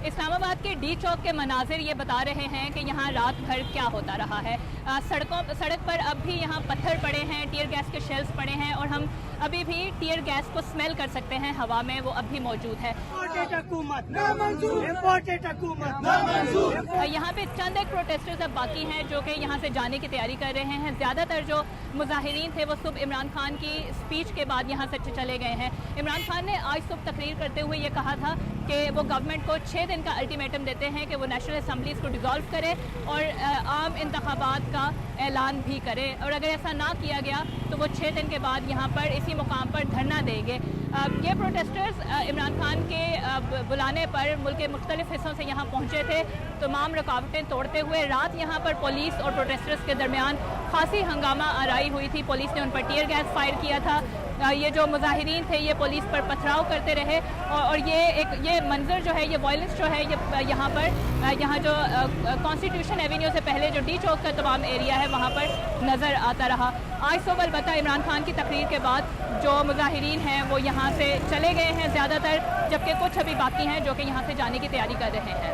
اسلام آباد کے ڈی چوک کے مناظر یہ بتا رہے ہیں کہ یہاں رات بھر کیا ہوتا رہا ہے. سڑک پر اب بھی یہاں پتھر پڑے ہیں, ٹیئر گیس کے شیلز پڑے ہیں, اور ہم ابھی بھی ٹیئر گیس کو اسمیل کر سکتے ہیں ہوا میں, وہ اب بھی موجود ہے. یہاں پہ چند ایک پروٹیسٹرز اب باقی ہیں جو کہ یہاں سے جانے کی تیاری کر رہے ہیں. زیادہ تر جو مظاہرین تھے وہ صبح عمران خان کی اسپیچ کے بعد یہاں سے چلے گئے ہیں. عمران خان نے آج صبح تقریر کرتے ہوئے یہ کہا تھا کہ وہ گورنمنٹ کو 6 دن کا الٹیمیٹم دیتے ہیں کہ وہ نیشنل اسمبلیز کو ڈیزالو کرے اور عام انتخابات کا اعلان بھی کرے, اور اگر ایسا نہ کیا گیا تو وہ 6 دن کے بعد یہاں پر اسی مقام پر دھرنا دیں گے. یہ پروٹیسٹرز عمران خان کے بلانے پر ملک کے مختلف حصوں سے یہاں پہنچے تھے. تمام رکاوٹیں توڑتے ہوئے رات یہاں پر پولیس اور پروٹیسٹرز کے درمیان خاصی ہنگامہ آرائی ہوئی تھی. پولیس نے ان پر ٹیئر گیس فائر کیا تھا. یہ جو مظاہرین تھے یہ پولیس پر پتھراؤ کرتے رہے, اور یہ منظر جو ہے, یہ وائلنس جو ہے, یہ یہاں جو کانسٹیٹیوشن ایونیو سے پہلے جو ڈی چوک کا تمام ایریا ہے وہاں پر نظر آتا رہا. آج صبح البتہ عمران خان کی تقریر کے بعد جو مظاہرین ہیں وہ یہاں سے چلے گئے ہیں زیادہ تر, جبکہ کچھ ابھی باقی ہیں جو کہ یہاں سے جانے کی تیاری کر رہے ہیں.